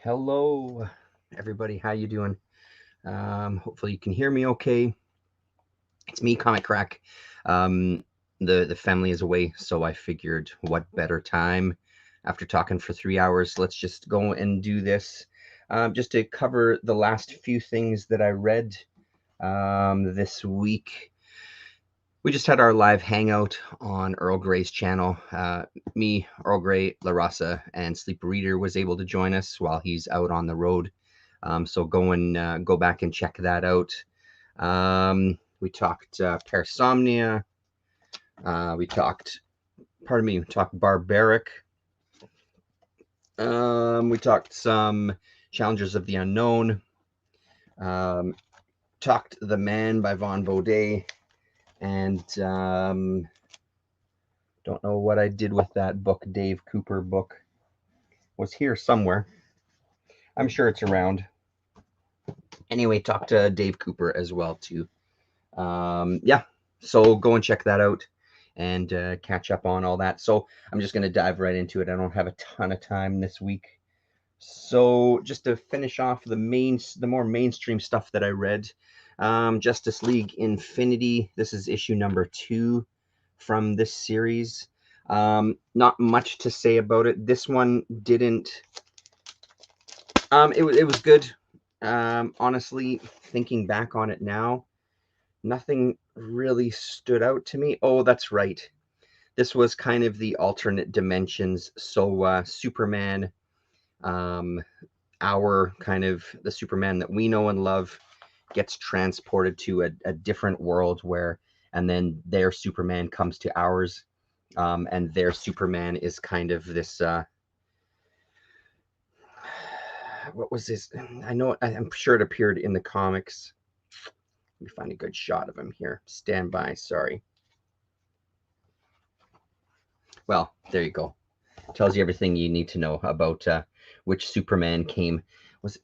Hello, everybody. How you doing? Hopefully you can hear me okay. It's me, Comic Crack. Um, the family is away, so I figured what better time after talking for 3 hours. Let's just go and do this. Just to cover the last few things that I read this week. We just had our live hangout on Earl Grey's channel. Me, Earl Grey, La Raza, and Sleep Reader was able to join us while he's out on the road. So go back and check that out. We talked Parasomnia. We talked Barbaric. We talked some Challengers of the Unknown. Um, talked The Man by Von Baudet. And don't know what I did with that book. Dave Cooper book was here somewhere. I'm sure it's around. Anyway, talk to Dave Cooper as well too. Yeah, so go and check that out and catch up on all that. So I'm just gonna dive right into it. I don't have a ton of time this week. So just to finish off the more mainstream stuff that I read, Justice League Infinity. This is issue number 2 from this series. Not much to say about it. This one didn't. It was good. Honestly, thinking back on it now, nothing really stood out to me. Oh, that's right. This was kind of the alternate dimensions. So Superman, um, our kind of the Superman that we know and love, gets transported to a different world and then their Superman comes to ours, and their Superman is kind of this. What was this? I know. I'm sure it appeared in the comics. Let me find a good shot of him here. Stand by. Sorry. Well, there you go. Tells you everything you need to know about which Superman came.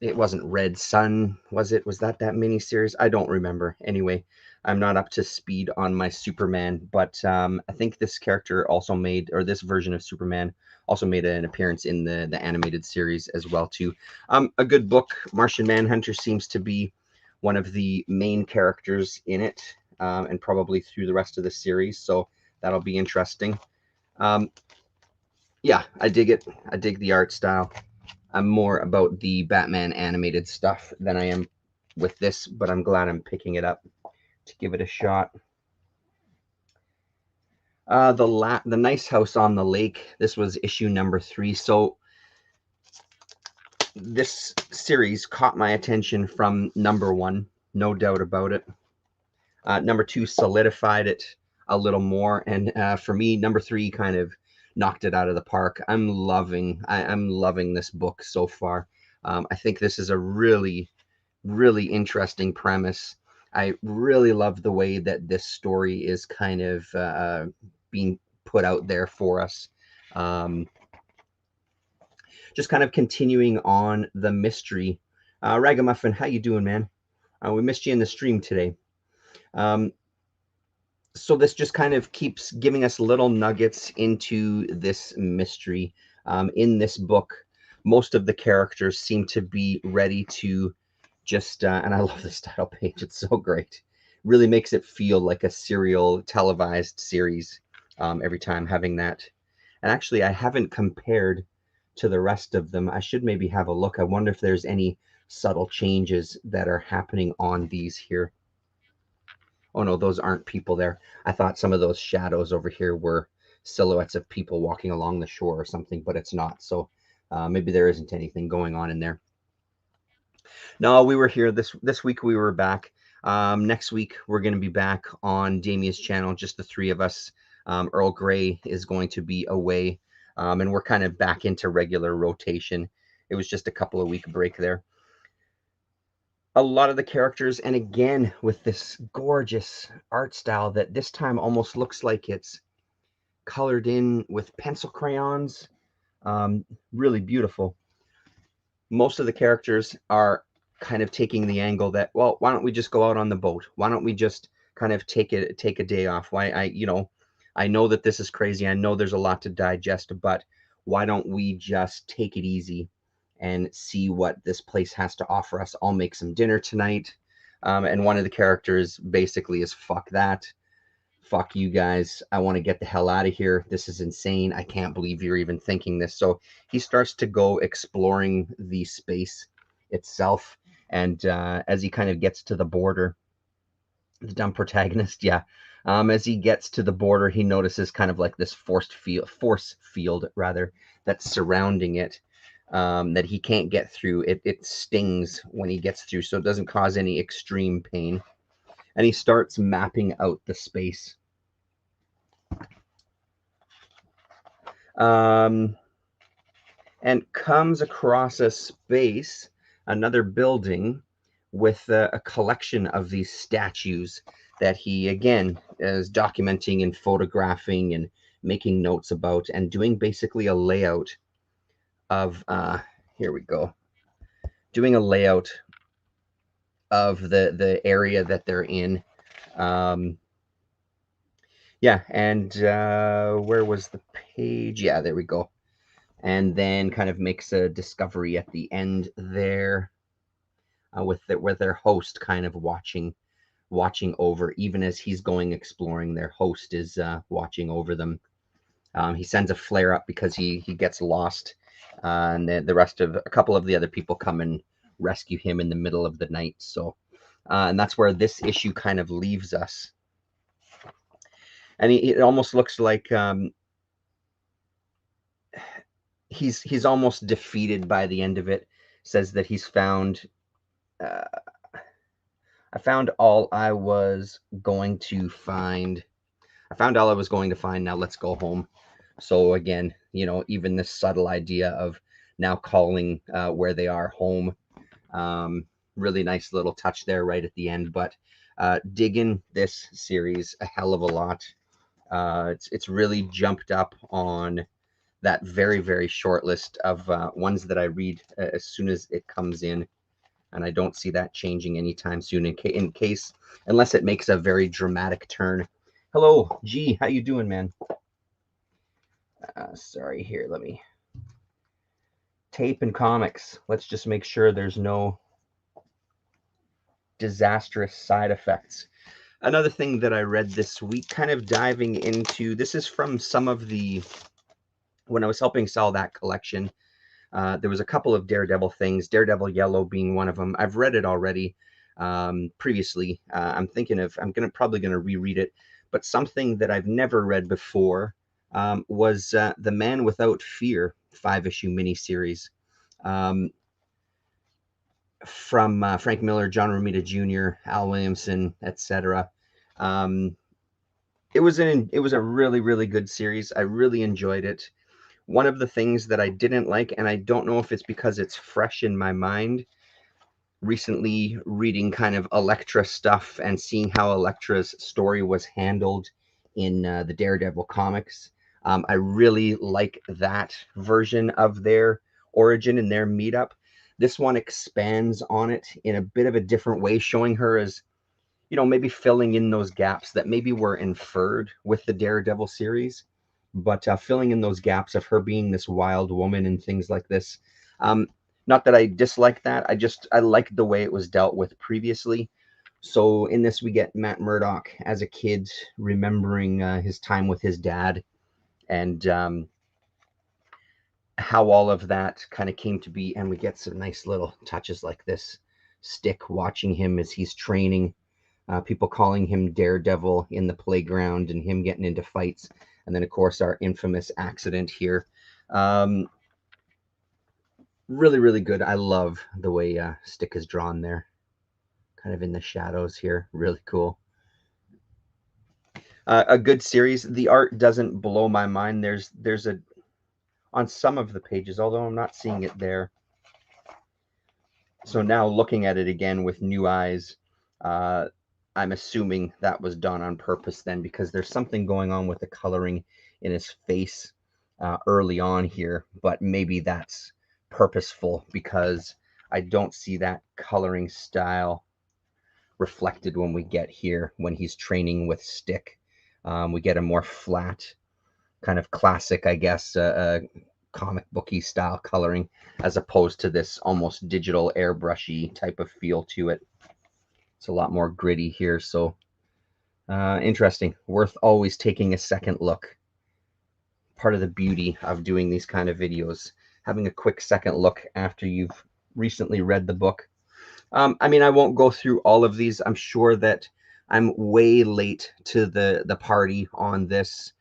It wasn't Red Sun, was it? Was that miniseries? I don't remember. Anyway, I'm not up to speed on my Superman, but I think this character also made, or this version of Superman also made an appearance in the animated series as well too. A good book. Martian Manhunter seems to be one of the main characters in it, and probably through the rest of the series. So that'll be interesting. Um, yeah, I dig it. I dig the art style. I'm more about the Batman animated stuff than I am with this, but I'm glad I'm picking it up to give it a shot. The Nice House on the Lake. This was issue number 3. So this series caught my attention from number 1, no doubt about it. Number 2 solidified it a little more, and for me, number 3 kind of knocked it out of the park. I'm loving this book so far. I think this is a really, really interesting premise. I really love the way that this story is kind of being put out there for us. Um, just kind of continuing on the mystery. Ragamuffin, how you doing, man? We missed you in the stream today. Um, so this just kind of keeps giving us little nuggets into this mystery. In this book, most of the characters seem to be ready to just, and I love this title page. It's so great. Really makes it feel like a serial televised series every time having that. And actually, I haven't compared to the rest of them. I should maybe have a look. I wonder if there's any subtle changes that are happening on these here. Oh no, those aren't people there. I thought some of those shadows over here were silhouettes of people walking along the shore or something, but it's not. So maybe there isn't anything going on in there. No, we were here this week. We were back. Next week we're going to be back on Damia's channel, just the 3 of us. Earl Grey is going to be away, and we're kind of back into regular rotation. It was just a couple of week break there. A lot of the characters, and again with this gorgeous art style that this time almost looks like it's colored in with pencil crayons. Really beautiful. Most of the characters are kind of taking the angle that, well, why don't we just go out on the boat? Why don't we just kind of take a day off? I know that this is crazy. I know there's a lot to digest, but why don't we just take it easy and see what this place has to offer us. I'll make some dinner tonight. And one of the characters basically is, fuck that. Fuck you guys. I want to get the hell out of here. This is insane. I can't believe you're even thinking this. So he starts to go exploring the space itself. And as he kind of gets to the border, the dumb protagonist, yeah. As he gets to the border, he notices kind of like this force field rather, that's surrounding it, that he can't get through. It stings when he gets through, so it doesn't cause any extreme pain. And he starts mapping out the space. And comes across a space, another building, with a collection of these statues that he, again, is documenting and photographing and making notes about, and doing basically a layout of, here we go, doing a layout of the area that they're in. Yeah, and where was the page? Yeah, there we go. And then kind of makes a discovery at the end there, with their host kind of watching over, even as he's going exploring. Their host is watching over them. He sends a flare up because he gets lost, and the rest of a couple of the other people come and rescue him in the middle of the night. So, and that's where this issue kind of leaves us. And it almost looks like he's almost defeated by the end of it. Says that he's found. I found all I was going to find. I found all I was going to find. Now let's go home. So again, even this subtle idea of now calling where they are home. Really nice little touch there right at the end. But digging this series a hell of a lot. It's really jumped up on that very, very short list of ones that I read as soon as it comes in. And I don't see that changing anytime soon, in case, unless it makes a very dramatic turn. Hello, G, how you doing, man? Sorry, here, let me... Tape and comics. Let's just make sure there's no disastrous side effects. Another thing that I read this week, kind of diving into, this is from some of the, when I was helping sell that collection, there was a couple of Daredevil things, Daredevil Yellow being one of them. I've read it already previously. I'm probably gonna reread it, but something that I've never read before was The Man Without Fear 5-issue miniseries, from Frank Miller, John Romita Jr., Al Williamson, etc. It was a really, really good series. I really enjoyed it. One of the things that I didn't like, and I don't know if it's because it's fresh in my mind, recently reading kind of Elektra stuff and seeing how Elektra's story was handled in the Daredevil comics. I really like that version of their origin and their meetup. This one expands on it in a bit of a different way, showing her as, maybe filling in those gaps that maybe were inferred with the Daredevil series, but filling in those gaps of her being this wild woman and things like this. Not that I dislike that. I liked the way it was dealt with previously. So in this, we get Matt Murdock as a kid remembering his time with his dad, and how all of that kind of came to be. And we get some nice little touches like this. Stick watching him as he's training. People calling him Daredevil in the playground and him getting into fights. And then, of course, our infamous accident here. Really, really good. I love the way Stick is drawn there. Kind of in the shadows here. Really cool. A good series. The art doesn't blow my mind. There's a... on some of the pages, although I'm not seeing it there. So now looking at it again with new eyes, I'm assuming that was done on purpose then, because there's something going on with the coloring in his face early on here, but maybe that's purposeful because I don't see that coloring style reflected when we get here when he's training with Stick. We get a more flat, kind of classic, I guess, comic booky style coloring, as opposed to this almost digital airbrushy type of feel to it. It's a lot more gritty here, so interesting. Worth always taking a second look. Part of the beauty of doing these kind of videos, having a quick second look after you've recently read the book. I mean, I won't go through all of these. I'm sure that I'm way late to the party on this.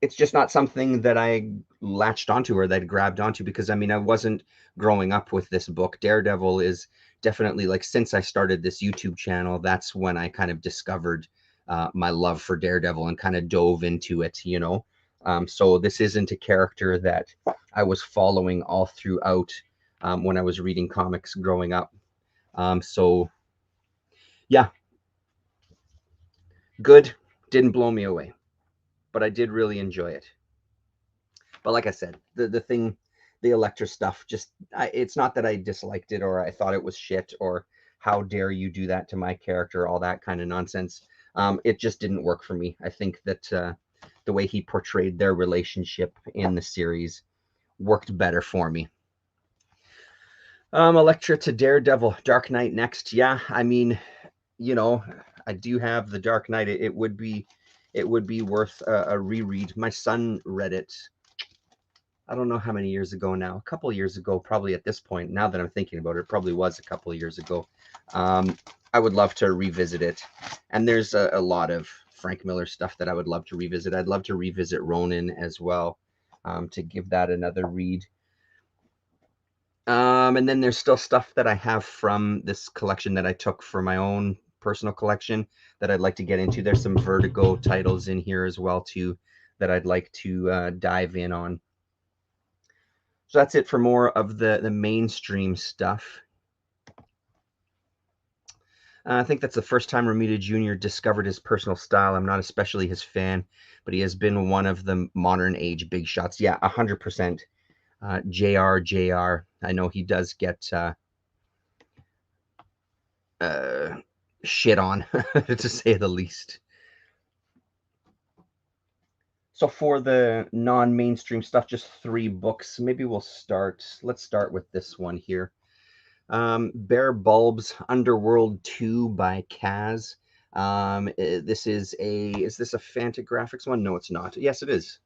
It's just not something that I latched onto or that I grabbed onto, because I mean, I wasn't growing up with this book. Daredevil is definitely, like, since I started this YouTube channel, that's when I kind of discovered my love for Daredevil and kind of dove into it, you know. So this isn't a character that I was following all throughout when I was reading comics growing up. So yeah, good. Didn't blow me away, but I did really enjoy it. But like I said, the Elektra stuff, just it's not that I disliked it or I thought it was shit or how dare you do that to my character, all that kind of nonsense. It just didn't work for me. I think that the way he portrayed their relationship in the series worked better for me. Elektra to Daredevil, Dark Knight next. Yeah, I mean, you know, I do have the Dark Knight. It would be worth a reread. My son read it, I don't know how many years ago now, a couple of years ago, probably at this point. Now that I'm thinking about it, it probably was a couple of years ago. I would love to revisit it. And there's a lot of Frank Miller stuff that I would love to revisit. I'd love to revisit Ronin as well, to give that another read. And then there's still stuff that I have from this collection that I took for my own personal collection that I'd like to get into. There's some Vertigo titles in here as well too that I'd like to dive in on. So that's it for more of the mainstream stuff. I think that's the first time Romita Jr. discovered his personal style. I'm not especially his fan, but he has been one of the modern age big shots. Yeah, 100%. JR. I know he does get shit on, to say the least. So for the non-mainstream stuff, just 3 books. Maybe let's start with this one here. Bare Bulb's Underworld 2 by Kaz. This is this a Fantagraphics one? No, it's not. Yes, it is.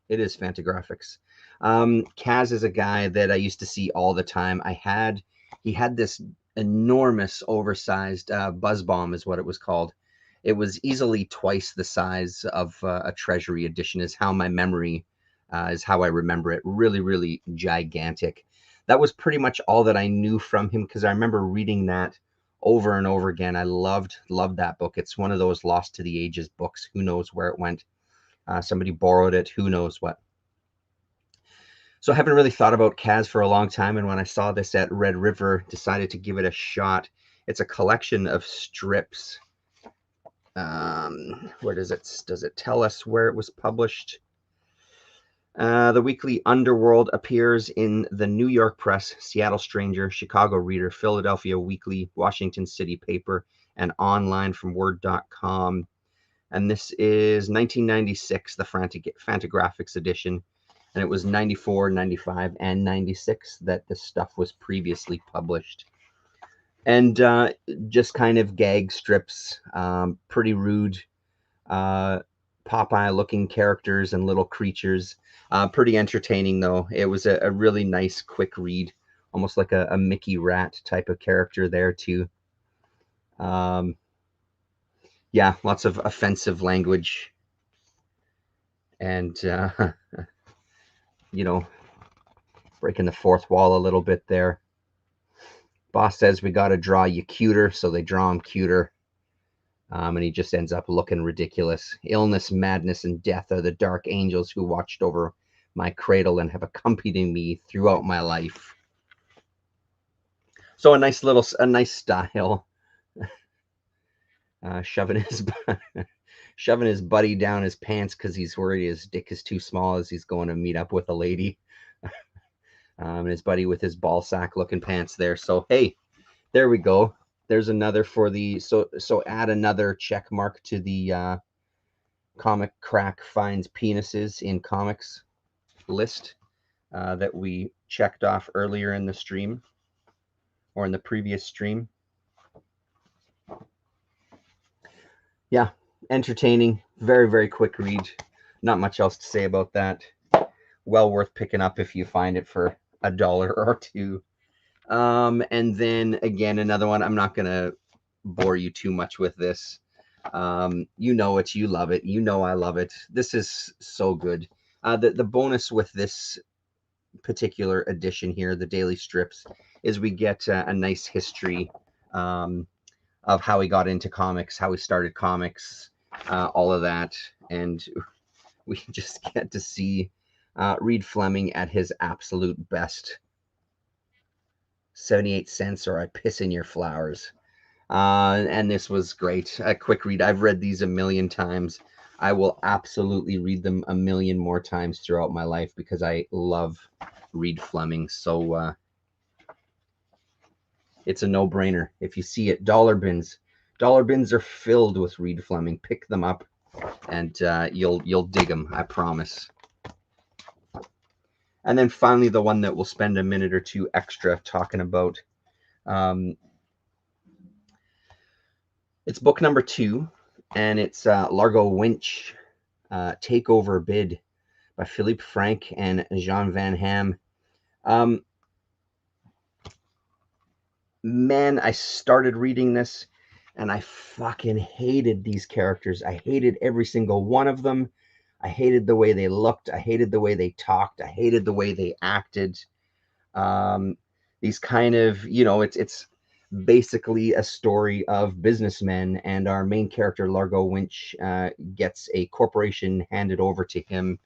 It is Fantagraphics. Kaz is a guy that I used to see all the time. He had this enormous, oversized Buzz Bomb is what it was called. It was easily twice the size of a Treasury edition, is how my memory, is how I remember it. Really, really gigantic. That was pretty much all that I knew from him, because I remember reading that over and over again. I loved that book. It's one of those lost to the ages books. Who knows where it went? Somebody borrowed it. Who knows what? So I haven't really thought about Kaz for a long time, and when I saw this at Red River, decided to give it a shot. It's a collection of strips. Where does it tell us where it was published? The weekly Underworld appears in the New York Press, Seattle Stranger, Chicago Reader, Philadelphia Weekly, Washington City Paper, and online from Word.com. And this is 1996, the Fantagraphics edition. And it was 94, 95, and 96 that this stuff was previously published. And just kind of gag strips, pretty rude, Popeye-looking characters and little creatures. Pretty entertaining, though. It was a really nice, quick read, almost like a Mickey Rat type of character there, too. Yeah, lots of offensive language. And, you know, breaking the fourth wall a little bit there. Boss says we got to draw you cuter, so they draw him cuter. And he just ends up looking ridiculous. Illness, madness, and death are the dark angels who watched over my cradle and have accompanied me throughout my life. So a nice style. Shoving his buddy down his pants because he's worried his dick is too small as he's going to meet up with a lady. And his buddy with his ball sack looking pants there. So hey, there we go. There's another for the so add another check mark to the Comic Crack Finds Penises in Comics list that we checked off earlier in the stream, or in the previous stream. Yeah, entertaining, very, very quick read. Not much else to say about that. Well worth picking up if you find it for $1 or $2. And then again, another one. I'm not gonna bore you too much with this. You know it, you love it. You know I love it. This is so good. The bonus with this particular edition here, the daily strips, is we get a nice history of how he got into comics, how he started comics, all of that, and we just get to see Reed Fleming at his absolute best. 78 cents or I piss in your flowers. And this was great. A quick read. I've read these a million times. I will absolutely read them a million more times throughout my life because I love Reed Fleming. So it's a no-brainer. If you see it, dollar bins. Dollar bins are filled with Reed Fleming. Pick them up, and you'll dig them. I promise. And then finally, the one that we'll spend a minute or two extra talking about. It's book number 2, and it's Largo Winch, Takeover Bid by Philippe Frank and Jean Van Ham. Man, I started reading this, and I fucking hated these characters. I hated every single one of them. I hated the way they looked. I hated the way they talked. I hated the way they acted. These kind of, it's basically a story of businessmen, and our main character, Largo Winch, gets a corporation handed over to him.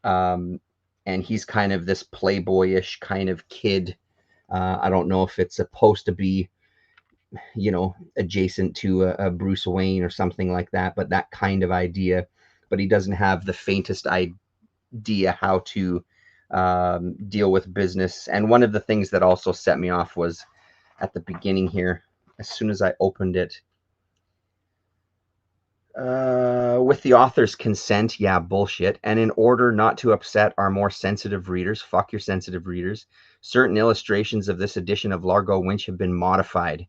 And he's kind of this playboyish kind of kid. I don't know if it's supposed to be, adjacent to a Bruce Wayne or something like that, but that kind of idea. But he doesn't have the faintest idea how to deal with business. And one of the things that also set me off was at the beginning here, as soon as I opened it, with the author's consent, yeah, bullshit. And in order not to upset our more sensitive readers, fuck your sensitive readers, certain illustrations of this edition of Largo Winch have been modified.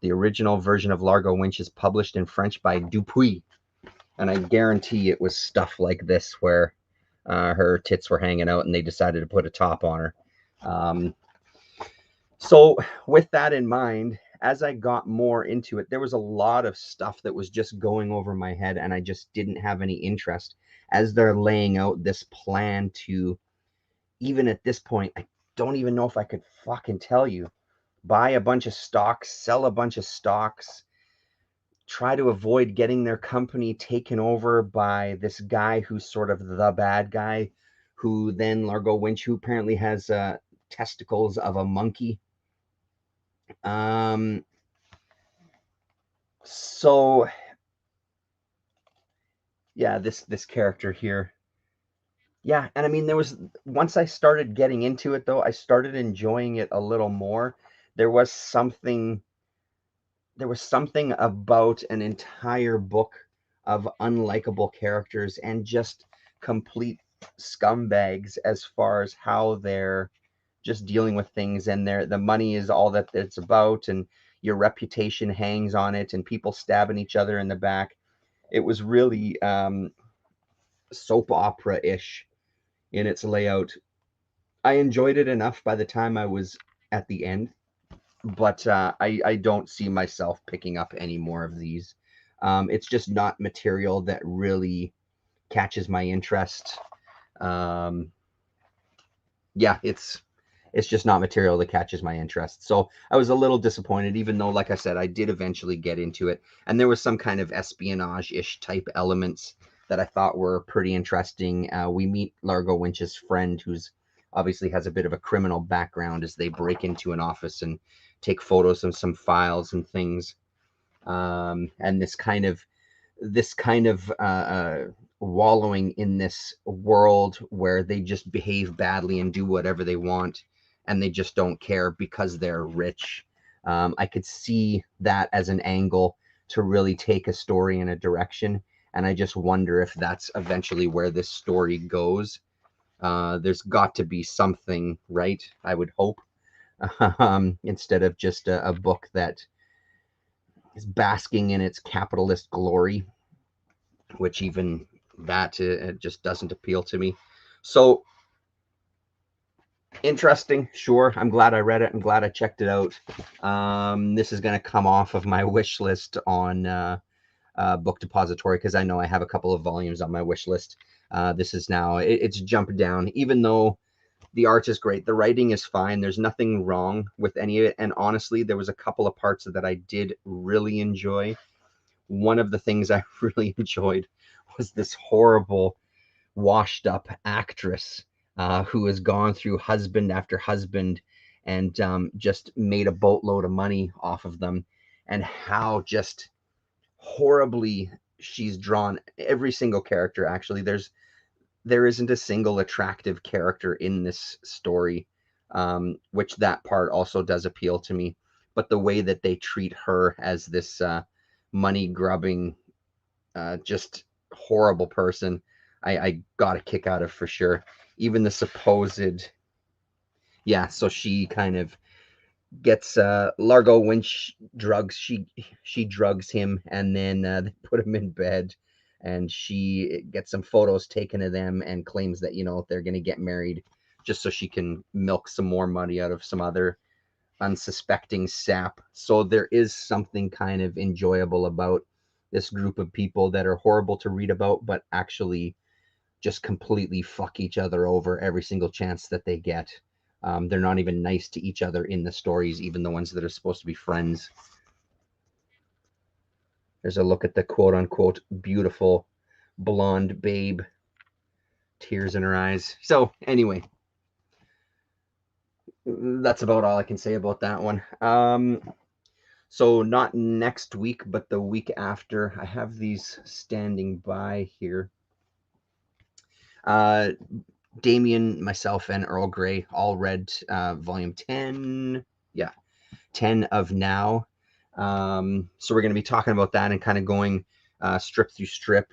The original version of Largo Winch is published in French by Dupuis. And I guarantee it was stuff like this where her tits were hanging out and they decided to put a top on her. So with that in mind, as I got more into it, there was a lot of stuff that was just going over my head, and I just didn't have any interest. As they're laying out this plan to, even at this point, I don't even know if I could fucking tell you, buy a bunch of stocks, sell a bunch of stocks, try to avoid getting their company taken over by this guy who's sort of the bad guy, who then Largo Winch, who apparently has testicles of a monkey. So yeah, this character here. Yeah, and I mean, once I started getting into it, though, I started enjoying it a little more. There was something about an entire book of unlikable characters and just complete scumbags as far as how they're just dealing with things, and the money is all that it's about, and your reputation hangs on it, and people stabbing each other in the back. It was really soap opera-ish in its layout. I enjoyed it enough by the time I was at the end, but I don't see myself picking up any more of these. It's just not material that really catches my interest. Yeah, it's just not material that catches my interest. So I was a little disappointed, even though, like I said, I did eventually get into it. And there was some kind of espionage-ish type elements that I thought were pretty interesting. We meet Largo Winch's friend, who's obviously has a bit of a criminal background, as they break into an office and take photos of some files and things. And this kind of wallowing in this world where they just behave badly and do whatever they want, and they just don't care because they're rich. I could see that as an angle to really take a story in a direction. and I just wonder if that's eventually where this story goes. There's got to be something, right? I would hope, instead of just a book that is basking in its capitalist glory, which even that it just doesn't appeal to me. So interesting, sure. I'm glad I read it. I'm glad I checked it out. This is going to come off of my wish list on Book Depository because I know I have a couple of volumes on my wish list. This is now, it's jumped down, even though the art is great. The writing is fine. There's nothing wrong with any of it. And honestly, there was a couple of parts that I did really enjoy. One of the things I really enjoyed was this horrible, washed up actress who has gone through husband after husband and just made a boatload of money off of them, and how just horribly she's drawn every single character. Actually, there isn't a single attractive character in this story, which that part also does appeal to me. But the way that they treat her as this money grubbing, just horrible person, I got a kick out of for sure. Even the supposed, yeah, so she kind of gets Largo Winch drugs. She drugs him, and then they put him in bed, and she gets some photos taken of them and claims that they're gonna get married just so she can milk some more money out of some other unsuspecting sap. So there is something kind of enjoyable about this group of people that are horrible to read about, but actually just completely fuck each other over every single chance that they get. They're not even nice to each other in the stories, even the ones that are supposed to be friends. There's a look at the quote unquote beautiful blonde babe, tears in her eyes. So, anyway, that's about all I can say about that one. So, not next week, but the week after, I have these standing by here. Damien, myself, and Earl Grey all read volume 10. Yeah, 10 of Now. So we're going to be talking about that and kind of going strip through strip.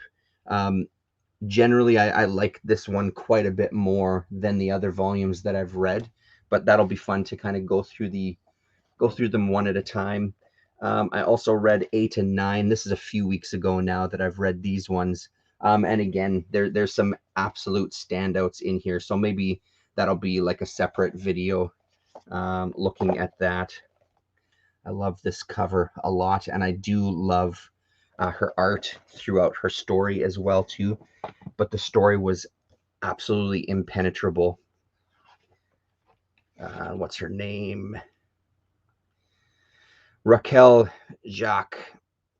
Generally, I like this one quite a bit more than the other volumes that I've read, but that'll be fun to kind of go through them one at a time. I also read 8 and 9. This is a few weeks ago now that I've read these ones. And again, there's some absolute standouts in here. So maybe that'll be like a separate video looking at that. I love this cover a lot, and I do love her art throughout her story as well too. But the story was absolutely impenetrable. What's her name? Raquel Jacques,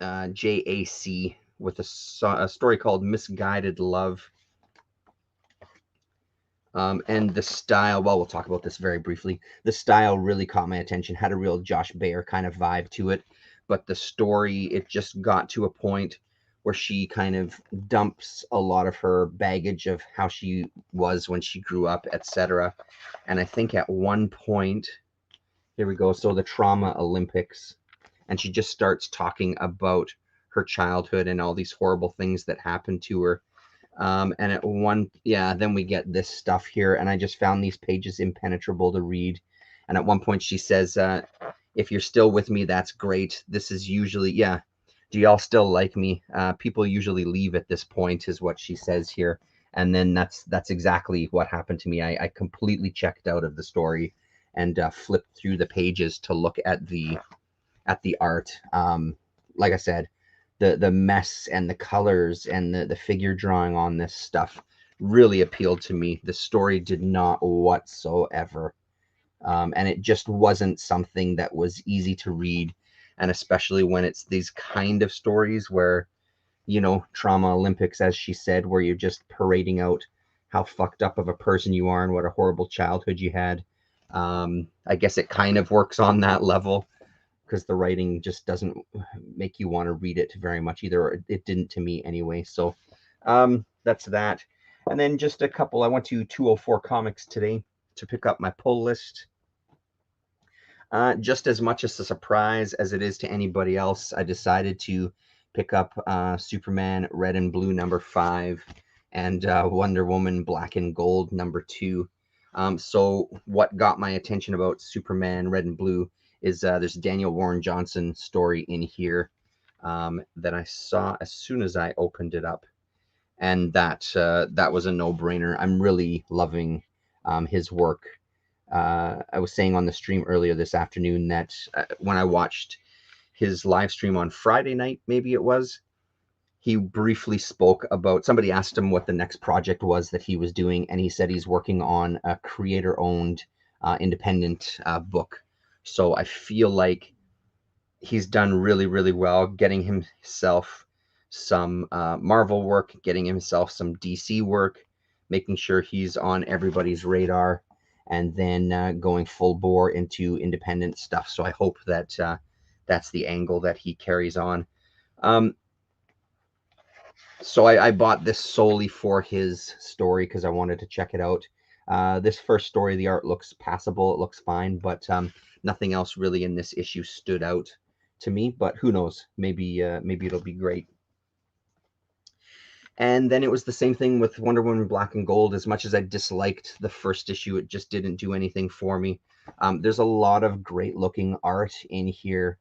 JAC, with a story called Misguided Love. And the style, well, we'll talk about this very briefly. The style really caught my attention, had a real Josh Baer kind of vibe to it. But the story, it just got to a point where she kind of dumps a lot of her baggage of how she was when she grew up, etc. And I think at one point, here we go, so the Trauma Olympics, and she just starts talking about her childhood and all these horrible things that happened to her. And at one, yeah, then we get this stuff here, and I just found these pages impenetrable to read. And at one point she says, if you're still with me, that's great. This is usually, yeah, do y'all still like me? People usually leave at this point, is what she says here. And then that's exactly what happened to me. I completely checked out of the story and flipped through the pages to look at the art. Like I said, the mess and the colors and the figure drawing on this stuff really appealed to me. The story did not whatsoever. And it just wasn't something that was easy to read. And especially when it's these kind of stories where, Trauma Olympics, as she said, where you're just parading out how fucked up of a person you are and what a horrible childhood you had. I guess it kind of works on that level, because the writing just doesn't make you want to read it very much either. Or it didn't to me anyway. So that's that. And then just a couple, I went to 204 Comics today to pick up my pull list. Just as much as a surprise as it is to anybody else, I decided to pick up Superman Red and Blue #5 and Wonder Woman Black and Gold #2. So what got my attention about Superman Red and Blue is there's a Daniel Warren Johnson story in here that I saw as soon as I opened it up, and that was a no-brainer. I'm really loving his work. I was saying on the stream earlier this afternoon that when I watched his live stream on Friday night, maybe it was, he briefly spoke about, somebody asked him what the next project was that he was doing, and he said he's working on a creator-owned independent book. So I feel like he's done really, really well getting himself some Marvel work, getting himself some DC work, making sure he's on everybody's radar, and then going full bore into independent stuff. So I hope that that's the angle that he carries on. So I bought this solely for his story because I wanted to check it out. This first story, the art looks passable, it looks fine, but nothing else really in this issue stood out to me. But who knows? Maybe it'll be great. And then it was the same thing with Wonder Woman Black and Gold. As much as I disliked the first issue, it just didn't do anything for me. There's a lot of great looking art in here,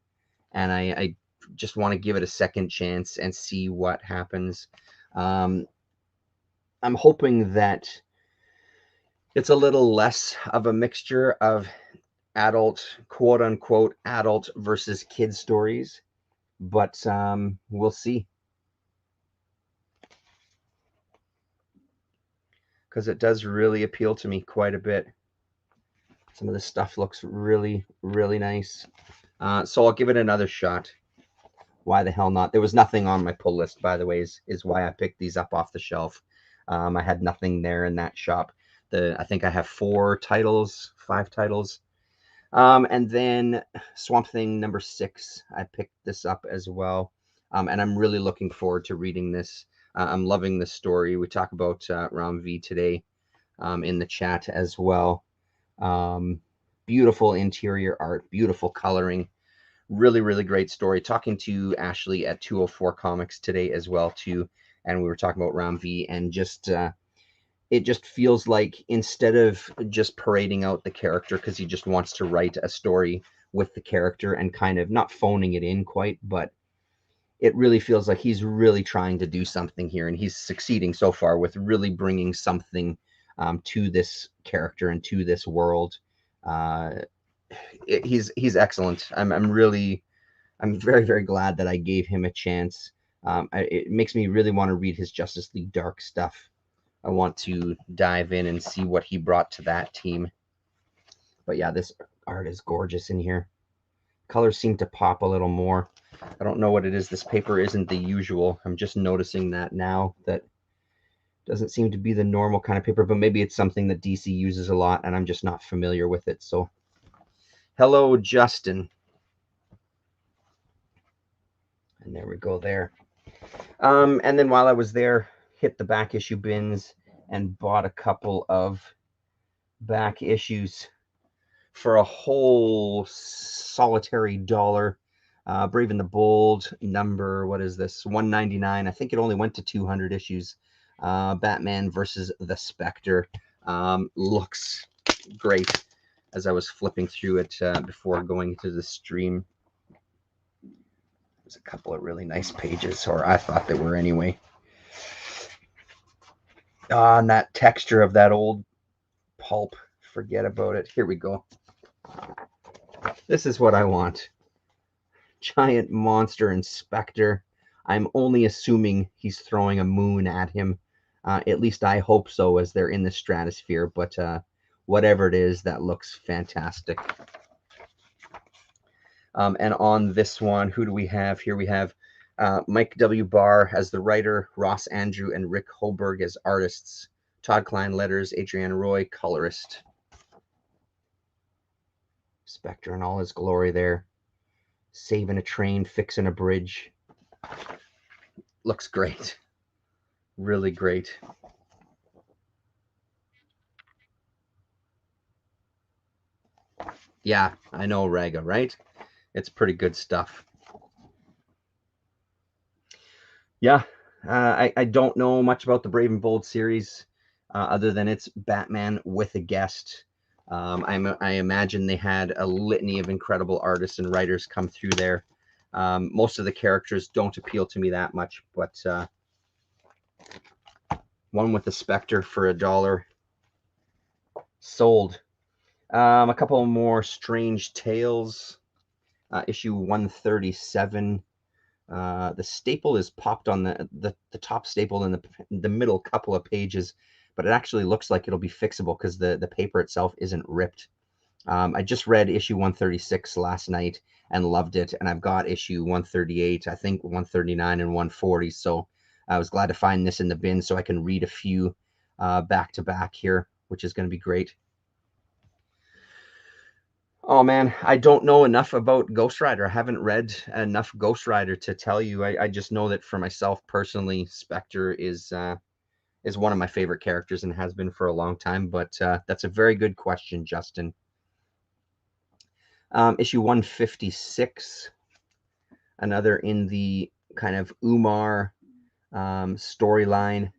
and I just want to give it a second chance and see what happens. I'm hoping that it's a little less of a mixture of adult, quote unquote, adult versus kid stories, but we'll see. Because it does really appeal to me quite a bit. Some of this stuff looks really, really nice. So I'll give it another shot. Why the hell not? There was nothing on my pull list, by the way, is why I picked these up off the shelf. I had nothing there in that shop. I think I have 5 titles. And then Swamp Thing #6, I picked this up as well. And I'm really looking forward to reading this. I'm loving this story. We talk about Ram V today in the chat as well. Beautiful interior art, beautiful coloring. Really, really great story. Talking to Ashley at 204 Comics today as well, too. And we were talking about Ram V, and just it just feels like instead of just parading out the character because he just wants to write a story with the character and kind of not phoning it in quite, but it really feels like he's really trying to do something here, and he's succeeding so far with really bringing something to this character and to this world. He's excellent. I'm very, very glad that I gave him a chance. It makes me really want to read his Justice League Dark stuff. I want to dive in and see what he brought to that team. But yeah, this art is gorgeous in here. Colors seem to pop a little more. I don't know what it is. This paper isn't the usual. I'm just noticing that now. That doesn't seem to be the normal kind of paper, but maybe it's something that DC uses a lot and I'm just not familiar with it. So hello, Justin. And there we go there. And then while I was there, hit the back issue bins and bought a couple of back issues for a whole solitary $1. Brave and the Bold number, what is this? 199. I think it only went to 200 issues. Batman versus the Spectre. Looks great as I was flipping through it before going to the stream. There's a couple of really nice pages, or I thought they were anyway. And that texture of that old pulp, forget about it. Here we go. This is what I want. Giant monster and Spectre. I'm only assuming he's throwing a moon at him. At least I hope so, as they're in the stratosphere. But whatever it is, that looks fantastic. And on this one, who do we have here? We have Mike W. Barr as the writer, Ross Andrew and Rick Hoberg as artists, Todd Klein letters, Adrienne Roy colorist. Spectre in all his glory there. Saving a train, fixing a bridge. Looks great. Really great. Yeah, I know, Raga, right? It's pretty good stuff. Yeah, I don't know much about the Brave and Bold series, other than it's Batman with a guest. I imagine they had a litany of incredible artists and writers come through there. Most of the characters don't appeal to me that much, but one with the Spectre for $1 sold. A couple more Strange Tales, issue 137. The staple is popped on the top staple in the middle couple of pages, but it actually looks like it'll be fixable because the paper itself isn't ripped. I just read issue 136 last night and loved it, and I've got issue 138, I think 139 and 140, so I was glad to find this in the bin so I can read a few back to back here, which is going to be great. Oh man, I don't know enough about Ghost Rider. I haven't read enough Ghost Rider to tell you. I just know that for myself personally, Spectre is one of my favorite characters and has been for a long time. But that's a very good question, Justin. Issue 156, another in the kind of Umar storyline.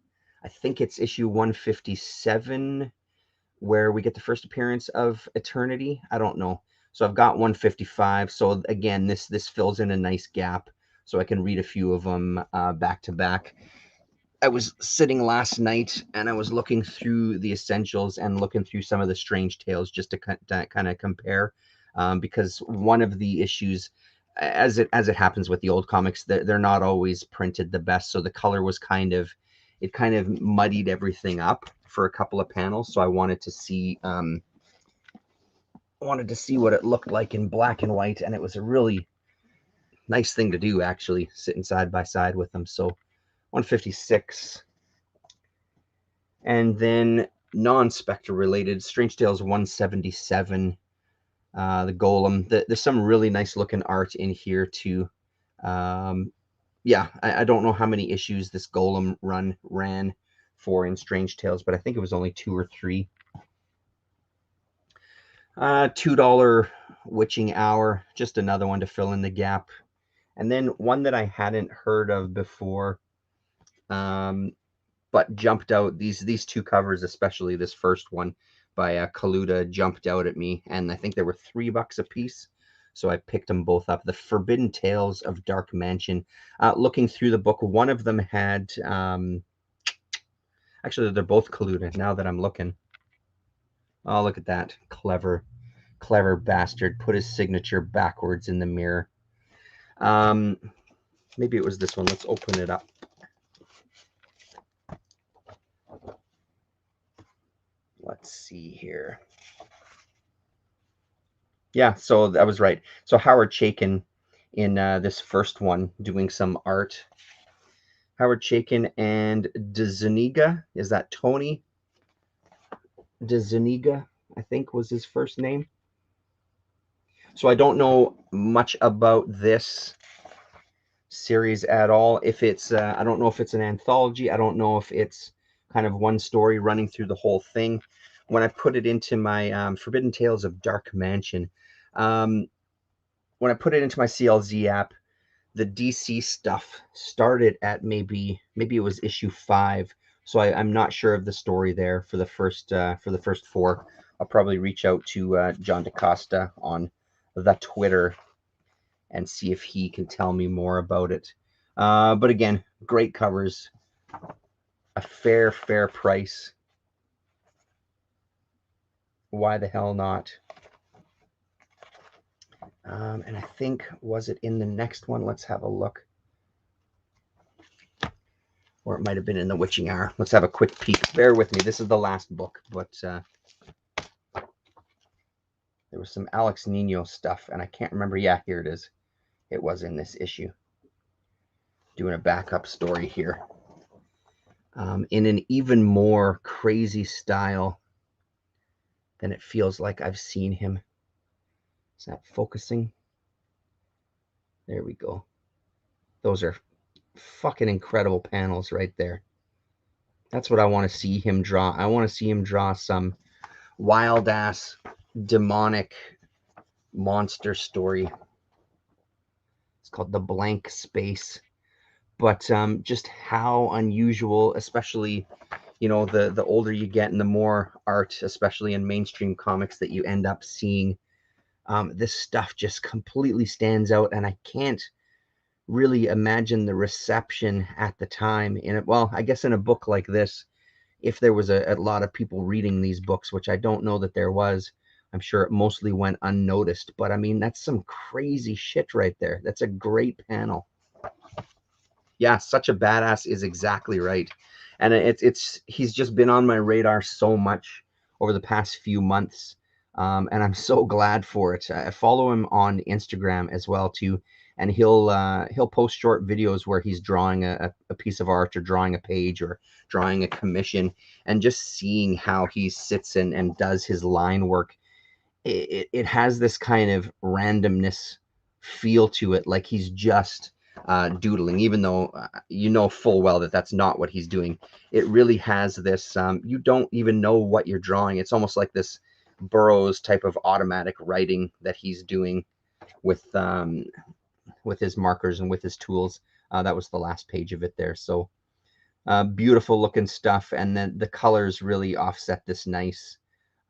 I think it's issue 157 where we get the first appearance of Eternity. I don't know. So I've got 155. So again, this fills in a nice gap, so I can read a few of them back to back. I was sitting last night and I was looking through the essentials and looking through some of the Strange Tales just to kind of compare, because one of the issues, as it happens with the old comics, they're not always printed the best. So the color was it kind of muddied everything up for a couple of panels. So I wanted to see what it looked like in black and white, and it was a really nice thing to do, actually, sitting side by side with them. So 156. And then non-Spectre related, Strange Tales 177, the Golem. There's some really nice looking art in here too. Yeah, I don't know how many issues this Golem run ran for in Strange Tales, but I think it was only 2 or 3. $2 Witching Hour, just another one to fill in the gap. And then one that I hadn't heard of before, but jumped out. These two covers, especially this first one by Kaluta, jumped out at me, and I think they were $3 a piece. So I picked them both up. The Forbidden Tales of Dark Mansion. Looking through the book, one of them had, actually, they're both Kaluta now that I'm looking. Oh, look at that. Clever bastard. Put his signature backwards in the mirror. Maybe it was this one. Let's open it up. Let's see here. Yeah, so I was right. So Howard Chaykin in this first one doing some art. Howard Chaykin and DeZuniga. Is that Tony DeZuniga, I think was his first name. So I don't know much about this series at all. If it's, I don't know if it's an anthology. I don't know if it's kind of one story running through the whole thing. When I put it into my Forbidden Tales of Dark Mansion, when I put it into my CLZ app, the DC stuff started at maybe it was issue 5. So I'm not sure of the story there for the first 4. I'll probably reach out to John DaCosta on the Twitter and see if he can tell me more about it. But again, great covers, a fair price. Why the hell not? And I think, was it in the next one? Let's have a look. Or it might have been in the Witching Hour. Let's have a quick peek. Bear with me. This is the last book, but there was some Alex Nino stuff, and I can't remember. Yeah, here it is. It was in this issue. Doing a backup story here. In an even more crazy style than it feels like I've seen him. Is that focusing? There we go. Those are fucking incredible panels right there. That's what I want to see him draw. I want to see him draw some wild ass demonic monster story. It's called The Blank Space. but just how unusual, especially, you know, the older you get and the more art, especially in mainstream comics, that you end up seeing, this stuff just completely stands out, and I can't really imagine the reception at the time in it. Well, I guess in a book like this, if there was a lot of people reading these books, which I don't know that there was, I'm sure it mostly went unnoticed. But I mean, that's some crazy shit right there. That's a great panel. Yeah, such a badass is exactly right. And it's he's just been on my radar so much over the past few months. And I'm so glad for it. I follow him on Instagram as well too, and he'll post short videos where he's drawing a piece of art, or drawing a page, or drawing a commission, and just seeing how he sits and does his line work. It has this kind of randomness feel to it, like he's just doodling, even though you know full well that that's not what he's doing. It really has this, you don't even know what you're drawing. It's almost like this Burroughs type of automatic writing that he's doing with his markers and with his tools. That was the last page of it there. So beautiful looking stuff, and then the colors really offset this nice,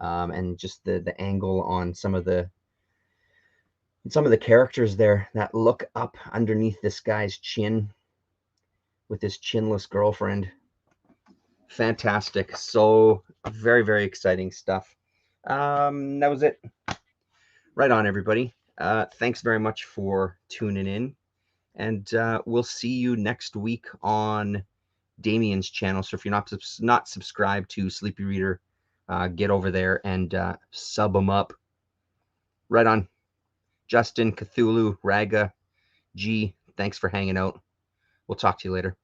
and just the angle on some of the characters there that look up underneath this guy's chin with his chinless girlfriend. Fantastic. So very, very exciting stuff. That was it. Right on, everybody. Thanks very much for tuning in, and we'll see you next week on Damien's channel. So if you're not subscribed to Sleepy Reader, get over there and sub them up. Right on. Justin, Cthulhu, Raga, G, thanks for hanging out. We'll talk to you later.